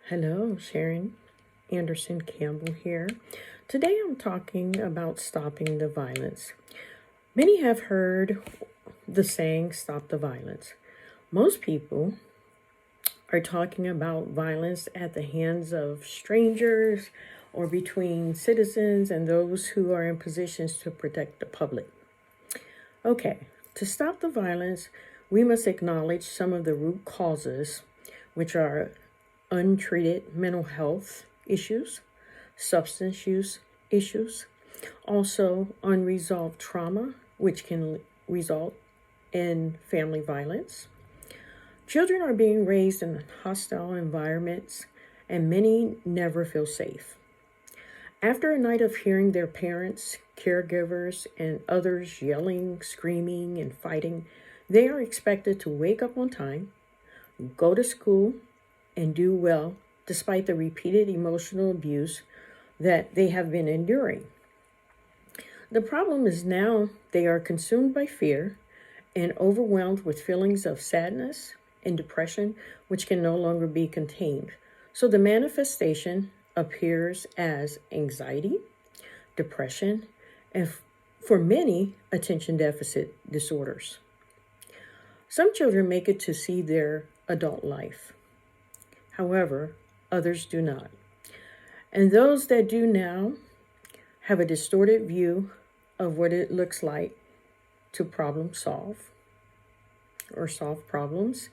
Hello, Sharyn. Anderson-Campbell here. Today I'm talking about stopping the violence. Many have heard the saying, stop the violence. Most people are talking about violence at the hands of strangers or between citizens and those who are in positions to protect the public. Okay, to stop the violence, we must acknowledge some of the root causes, which are untreated mental health issues, substance use issues, also unresolved trauma, which can result in family violence. Children are being raised in hostile environments, and many never feel safe. After a night of hearing their parents, caregivers, and others yelling, screaming, and fighting, they are expected to wake up on time, go to school, and do well despite the repeated emotional abuse that they have been enduring. The problem is now they are consumed by fear and overwhelmed with feelings of sadness and depression, which can no longer be contained. So the manifestation appears as anxiety, depression, and for many, attention deficit disorders. Some children make it to see their adult life. However, others do not. And those that do now have a distorted view of what it looks like to problem solve or solve problems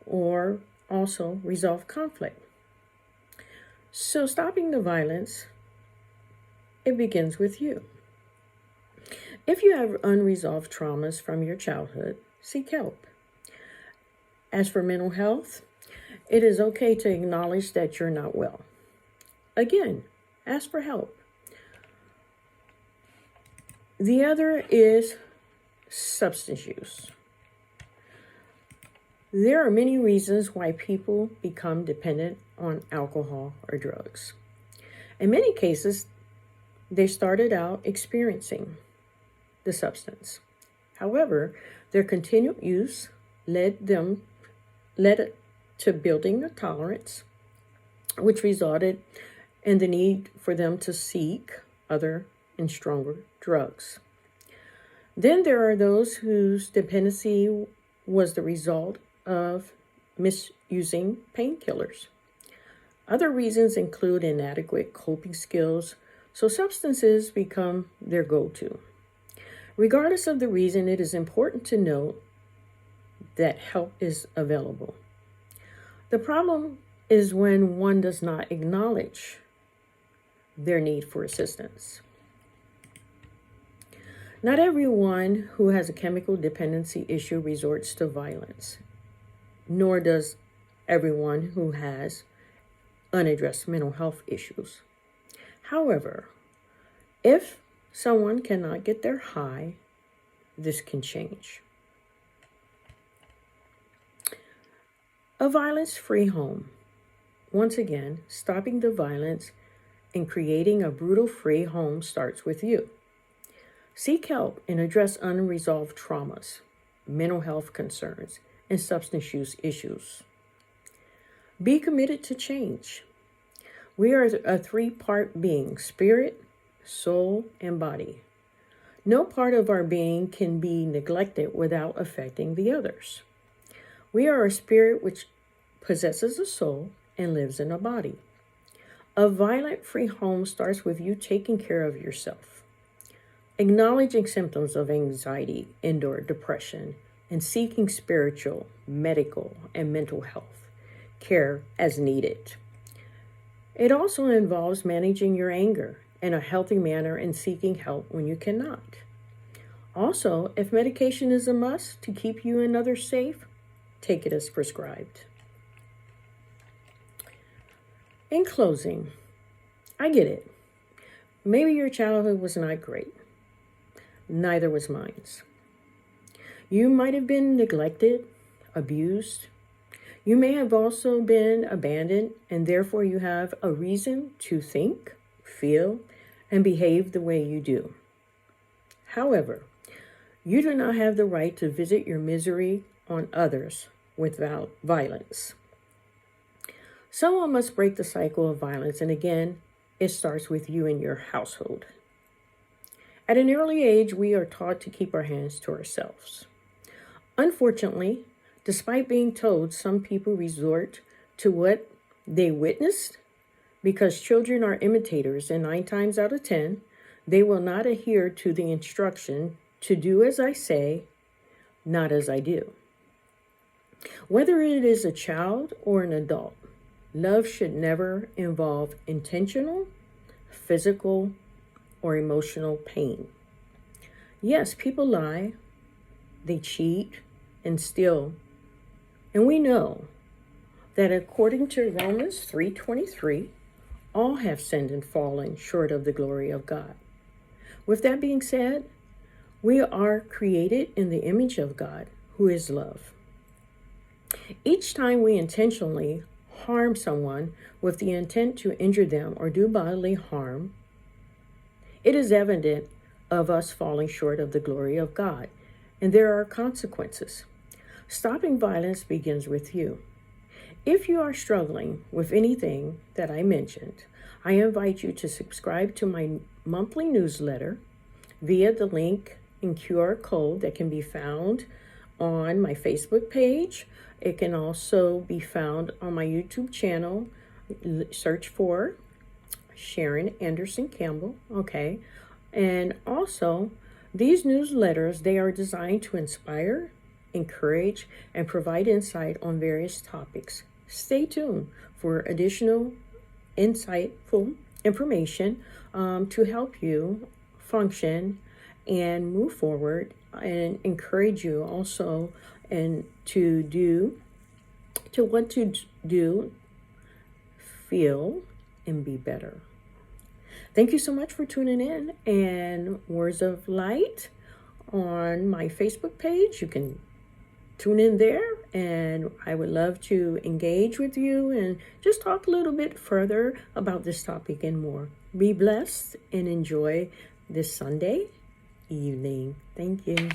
or also resolve conflict. So stopping the violence, it begins with you. If you have unresolved traumas from your childhood, seek help. As for mental health, it is okay to acknowledge that you're not well. Again, ask for help. The other is substance use. There are many reasons why people become dependent on alcohol or drugs. In many cases, they started out experiencing the substance. However, their continued use led to building a tolerance, which resulted in the need for them to seek other and stronger drugs. Then there are those whose dependency was the result of misusing painkillers. Other reasons include inadequate coping skills, so substances become their go-to. Regardless of the reason, it is important to note that help is available. The problem is when one does not acknowledge their need for assistance. Not everyone who has a chemical dependency issue resorts to violence, nor does everyone who has unaddressed mental health issues. However, if someone cannot get their high, this can change. A violence-free home. Once again, stopping the violence and creating a brutal-free home starts with you. Seek help and address unresolved traumas, mental health concerns, and substance use issues. Be committed to change. We are a three-part being: spirit, soul, and body. No part of our being can be neglected without affecting the others. We are a spirit which possesses a soul and lives in a body. A violent-free home starts with you taking care of yourself, acknowledging symptoms of anxiety and/or depression, and seeking spiritual, medical, and mental health care as needed. It also involves managing your anger in a healthy manner and seeking help when you cannot. Also, if medication is a must to keep you and others safe, take it as prescribed. In closing, I get it. Maybe your childhood was not great. Neither was mine. You might have been neglected, abused. You may have also been abandoned, and therefore you have a reason to think, feel, and behave the way you do. However, you do not have the right to visit your misery on others without violence. Someone must break the cycle of violence, and again, it starts with you and your household. At an early age, we are taught to keep our hands to ourselves. Unfortunately, despite being told, some people resort to what they witnessed because children are imitators, and 9 times out of 10, they will not adhere to the instruction to do as I say, not as I do. Whether it is a child or an adult, love should never involve intentional, physical, or emotional pain. Yes, people lie, they cheat, and steal. And we know that according to Romans 3:23, all have sinned and fallen short of the glory of God. With that being said, we are created in the image of God, who is love. Each time we intentionally harm someone with the intent to injure them or do bodily harm, it is evident of us falling short of the glory of God, and there are consequences. Stopping violence begins with you. If you are struggling with anything that I mentioned, I invite you to subscribe to my monthly newsletter via the link and QR code that can be found on my Facebook page. It can also be found on my YouTube channel. Search for Sharyn Anderson-Campbell, okay? And also, these newsletters, they are designed to inspire, encourage, and provide insight on various topics. Stay tuned for additional insightful information to help you function and move forward, and encourage you also and what to do, feel, and be better. Thank you so much for tuning in, and Words of Light on my Facebook page. You can tune in there, and I would love to engage with you and just talk a little bit further about this topic and more. Be blessed and enjoy this Sunday evening. Thank you.